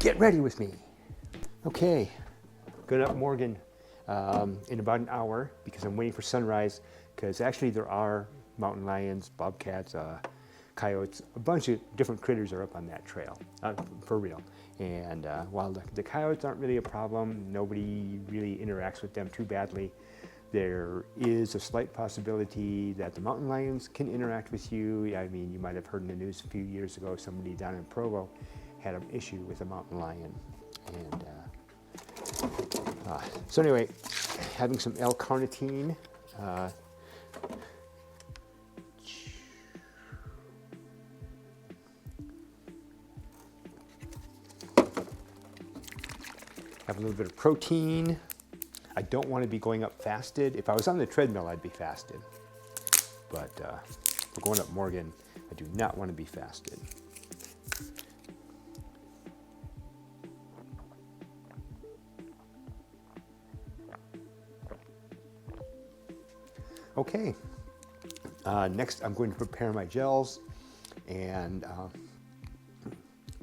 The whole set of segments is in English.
Get ready with me. Okay, going up Morgan in about an hour because I'm waiting for sunrise, because actually there are mountain lions, bobcats, coyotes, a bunch of different critters are up on that trail, for real. And while the coyotes aren't really a problem, nobody really interacts with them too badly, there is a slight possibility that the mountain lions can interact with you. I mean, you might have heard in the news a few years ago, somebody down in Provo had an issue with a mountain lion. And so anyway, having some L-Carnitine. Have a little bit of protein. I don't want to be going up fasted. If I was on the treadmill, I'd be fasted. But for going up Morgan, I do not want to be fasted. Okay, next I'm going to prepare my gels and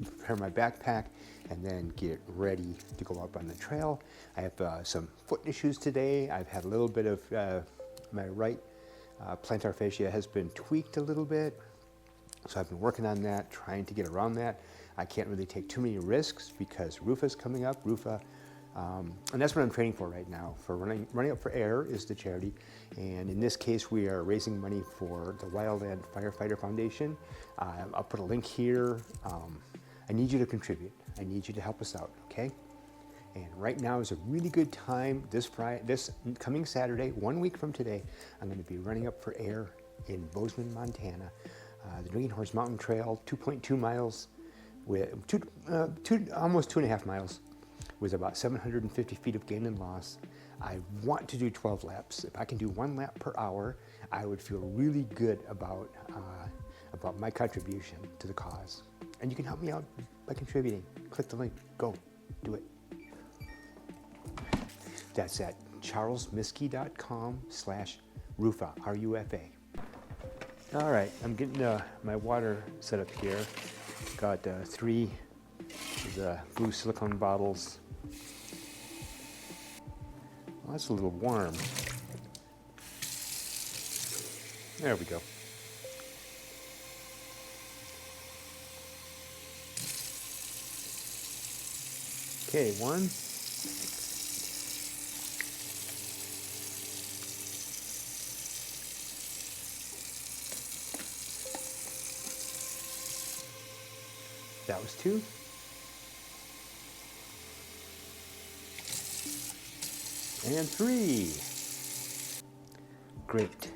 prepare my backpack and then get ready to go up on the trail. I have some foot issues today. I've had a little bit of my right plantar fascia has been tweaked a little bit. So I've been working on that, trying to get around that. I can't really take too many risks because RUFA's coming up. RUFA, and that's what I'm training for right now. For Running Up for Air is the charity. And in this case, we are raising money for the Wildland Firefighter Foundation. I'll put a link here. I need you to contribute. I need you to help us out, okay? And right now is a really good time. This coming Saturday, 1 week from today, I'm going to be running up for air in Bozeman, Montana. The Green Horse Mountain Trail, 2.2 miles, with almost 2.5 miles, with about 750 feet of gain and loss. I want to do 12 laps. If I can do 1 lap per hour, I would feel really good about my contribution to the cause. And you can help me out by contributing. Click the link, go, do it. That's at charlesmiskey.com/RUFA, R-U-F-A. All right, I'm getting my water set up here. Got 3 of the blue silicone bottles. Well, that's a little warm. There we go. Okay, 1. That was 2. And 3. Great.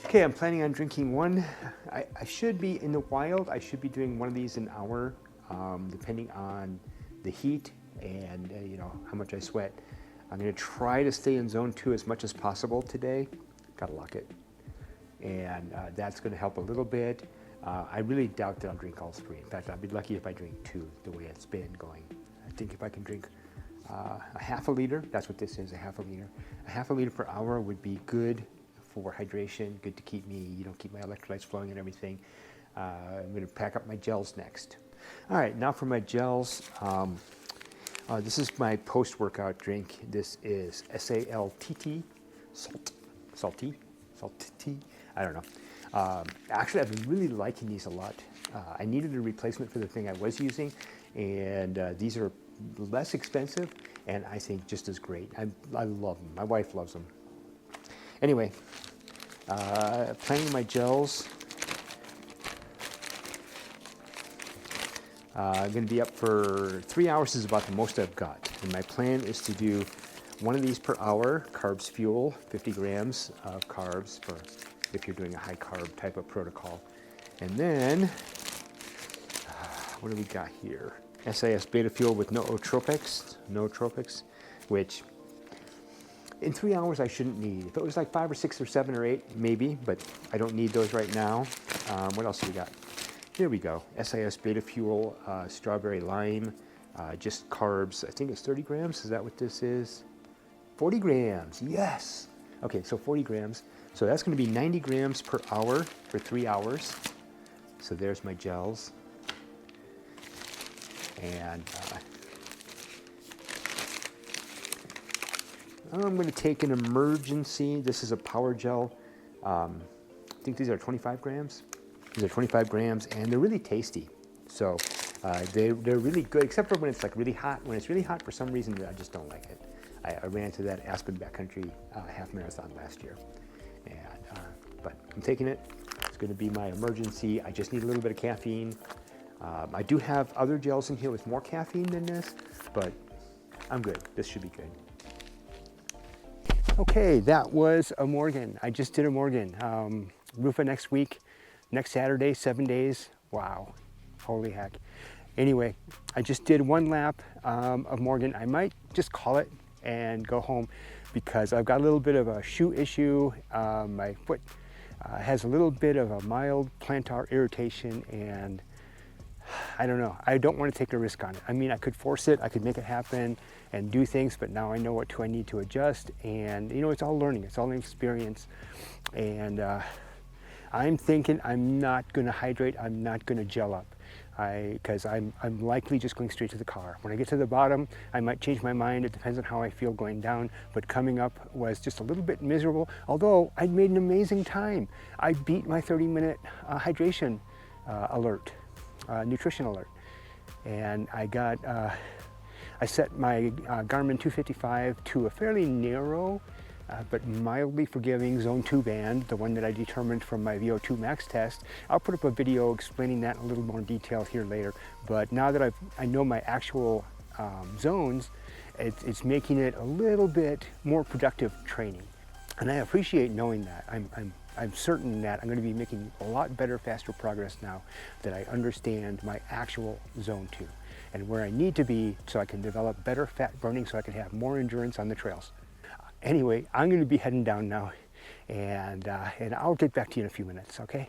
Okay, I'm planning on drinking 1. I should be in the wild. I should be doing 1 of these an hour, depending on the heat and you know how much I sweat. I'm going to try to stay in zone 2 as much as possible today. Gotta lock it. And that's going to help a little bit. I really doubt that I'll drink all 3. In fact, I'd be lucky if I drink 2, the way it's been going. I think if I can drink a half a liter, that's what this is, a half a liter. A half a liter per hour would be good for hydration, good to keep me, keep my electrolytes flowing and everything. I'm going to pack up my gels next. All right, now for my gels. This is my post-workout drink. This is SALTT, SALTT, I don't know. Actually, I've been really liking these a lot. I needed a replacement for the thing I was using, and these are less expensive, and I think just as great. I love them. My wife loves them. Anyway, planning my gels. I'm going to be up for 3 hours is about the most I've got. And my plan is to do 1 of these per hour, Carbs Fuel, 50 grams of carbs for if you're doing a high carb type of protocol. And then, what do we got here? SAS Beta Fuel with nootropics, which in 3 hours I shouldn't need. If it was like 5 or 6 or 7 or 8, maybe, but I don't need those right now. What else do we got? Here we go. SAS Beta Fuel, strawberry lime, just carbs. I think it's 30 grams. Is that what this is? 40 grams, yes. Okay, so 40 grams. So that's going to be 90 grams per hour for 3 hours. So there's my gels. And I'm going to take an emergency. This is a power gel. I think these are 25 grams. These are 25 grams, and they're really tasty. So they're really good, except for when it's like really hot. When it's really hot, for some reason, I just don't like it. I ran into that Aspen Backcountry half marathon last year, and but I'm taking it. It's going to be my emergency. I just need a little bit of caffeine. I do have other gels in here with more caffeine than this, but I'm good. This should be good. Okay, that was a Morgan. I just did a Morgan. RUFA next week, next Saturday, 7 days. Wow, holy heck. Anyway, I just did one lap of Morgan. I might just call it and go home because I've got a little bit of a shoe issue. My foot has a little bit of a mild plantar irritation, and I don't know. I don't want to take a risk on it. I mean, I could force it, I could make it happen and do things, but now I know what I need to adjust. And you know, it's all learning, it's all an experience. And I'm thinking I'm not going to hydrate, I'm not going to gel up, because I'm likely just going straight to the car. When I get to the bottom, I might change my mind. It depends on how I feel going down. But coming up was just a little bit miserable, although I'd made an amazing time. I beat my 30-minute hydration alert. Nutrition alert, and I got I set my Garmin 255 to a fairly narrow but mildly forgiving zone 2 band, the one that I determined from my VO2 max test. I'll put up a video explaining that in a little more detail here later, but now that I know my actual zones, it's making it a little bit more productive training, and I appreciate knowing that. I'm certain that I'm going to be making a lot better, faster progress now that I understand my actual zone 2 and where I need to be so I can develop better fat burning so I can have more endurance on the trails. Anyway, I'm going to be heading down now, and I'll get back to you in a few minutes, okay?